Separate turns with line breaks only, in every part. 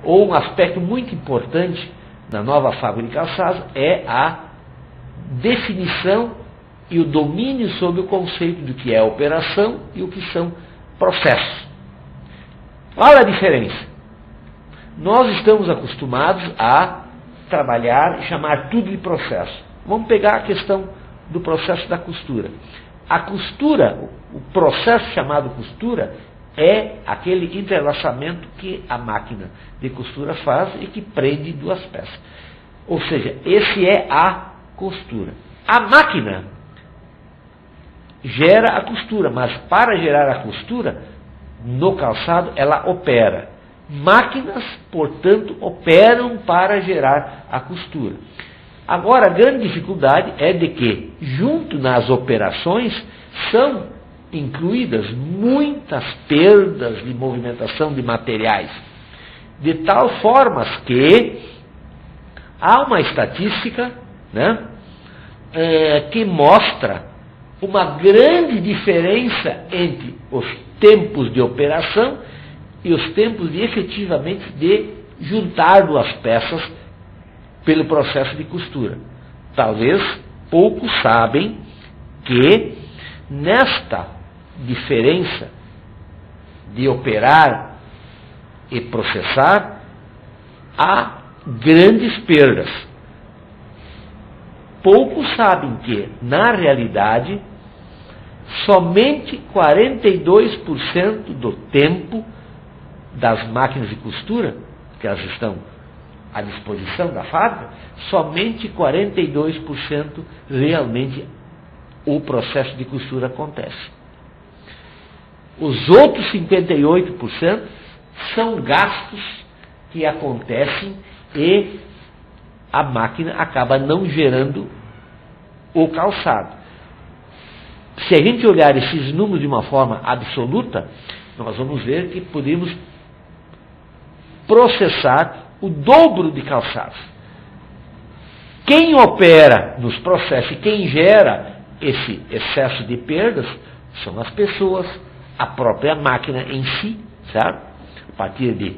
ou um aspecto muito importante na nova fábrica de calçados é a definição e o domínio sobre o conceito do que é operação e o que são processos. Qual é a diferença? Nós estamos acostumados a trabalhar e chamar tudo de processo. Vamos pegar a questão do processo da costura. A costura, o processo chamado costura, é aquele entrelaçamento que a máquina de costura faz e que prende duas peças. Ou seja, esse é a costura. A máquina gera a costura, mas para gerar a costura, no calçado, ela opera. Máquinas, portanto, operam para gerar a costura. Agora, a grande dificuldade é de que, junto nas operações, são incluídas muitas perdas de movimentação de materiais, de tal forma que há uma estatística, né, que mostra uma grande diferença entre os tempos de operação e os tempos de efetivamente de juntar duas peças pelo processo de costura. Talvez poucos sabem que nesta diferença de operar e processar há grandes perdas. Poucos sabem que, na realidade, somente 42% do tempo das máquinas de costura, que elas estão à disposição da fábrica, somente 42% realmente o processo de costura acontece. Os outros 58% são gastos que acontecem e a máquina acaba não gerando o calçado. Se a gente olhar esses números de uma forma absoluta, nós vamos ver que podemos processar o dobro de calçados. Quem opera nos processos e quem gera esse excesso de perdas são as pessoas, a própria máquina em si, certo? A partir de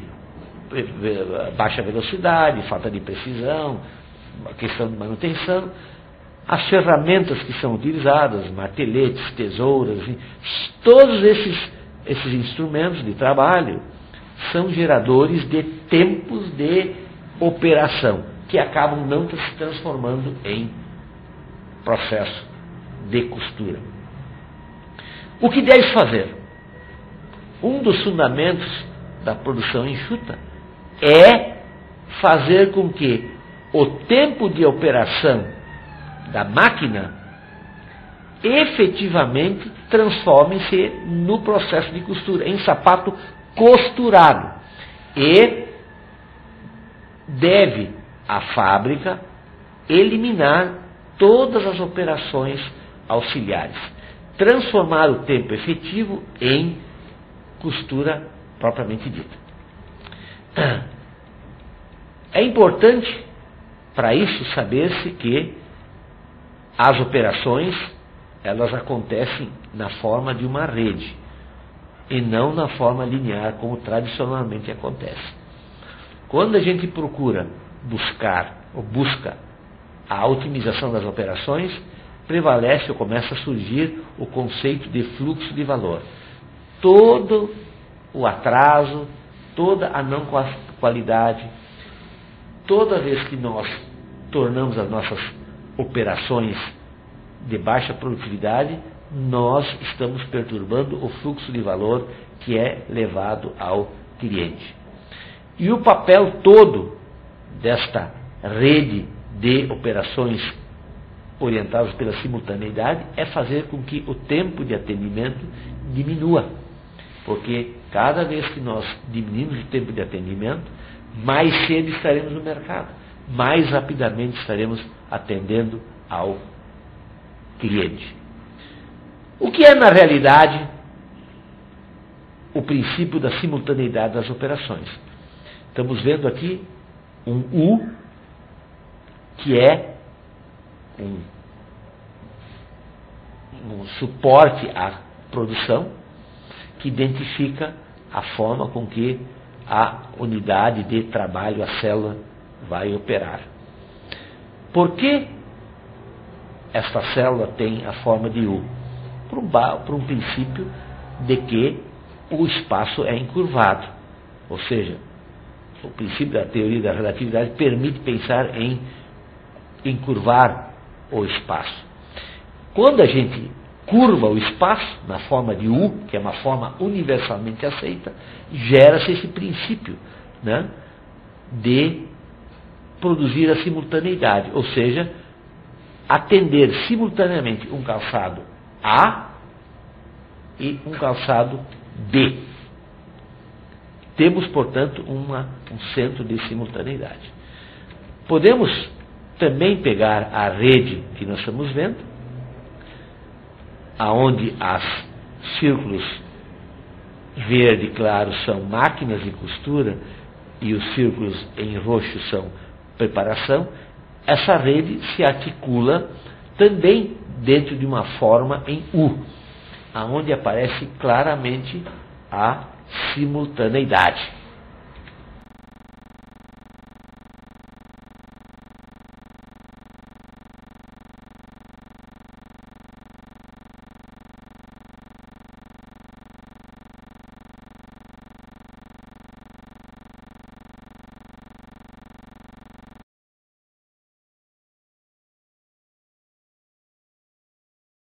baixa velocidade, falta de precisão, a questão de manutenção, as ferramentas que são utilizadas, marteletes, tesouras, todos esses instrumentos de trabalho são geradores de tempos de operação, que acabam não se transformando em processo de costura. O que deve fazer? Um dos fundamentos da produção enxuta é fazer com que o tempo de operação da máquina efetivamente transforme-se no processo de costura, em sapato costurado. E deve a fábrica eliminar todas as operações auxiliares, transformar o tempo efetivo em costura propriamente dita. É importante para isso saber-se que as operações elas acontecem na forma de uma rede e não na forma linear como tradicionalmente acontece. Quando a gente procura busca a otimização das operações, prevalece ou começa a surgir o conceito de fluxo de valor. Todo o atraso, toda a não qualidade, toda vez que nós tornamos as nossas operações de baixa produtividade, nós estamos perturbando o fluxo de valor que é levado ao cliente. E o papel todo desta rede de operações orientadas pela simultaneidade é fazer com que o tempo de atendimento diminua. Porque cada vez que nós diminuímos o tempo de atendimento, mais cedo estaremos no mercado, mais rapidamente estaremos atendendo ao cliente. O que é, na realidade, o princípio da simultaneidade das operações? Estamos vendo aqui um U, que é um suporte à produção, que identifica a forma com que a unidade de trabalho, a célula vai operar. Por que esta célula tem a forma de U? Por um princípio de que o espaço é encurvado. Ou seja, o princípio da teoria da relatividade permite pensar em encurvar o espaço. Quando a gente curva o espaço na forma de U, que é uma forma universalmente aceita, gera-se esse princípio, né, de produzir a simultaneidade, ou seja, atender simultaneamente um calçado A e um calçado B. Temos, portanto, um centro de simultaneidade. Podemos também pegar a rede que nós estamos vendo, aonde os círculos verde claro são máquinas de costura e os círculos em roxo são preparação. Essa rede se articula também dentro de uma forma em U, aonde aparece claramente a simultaneidade.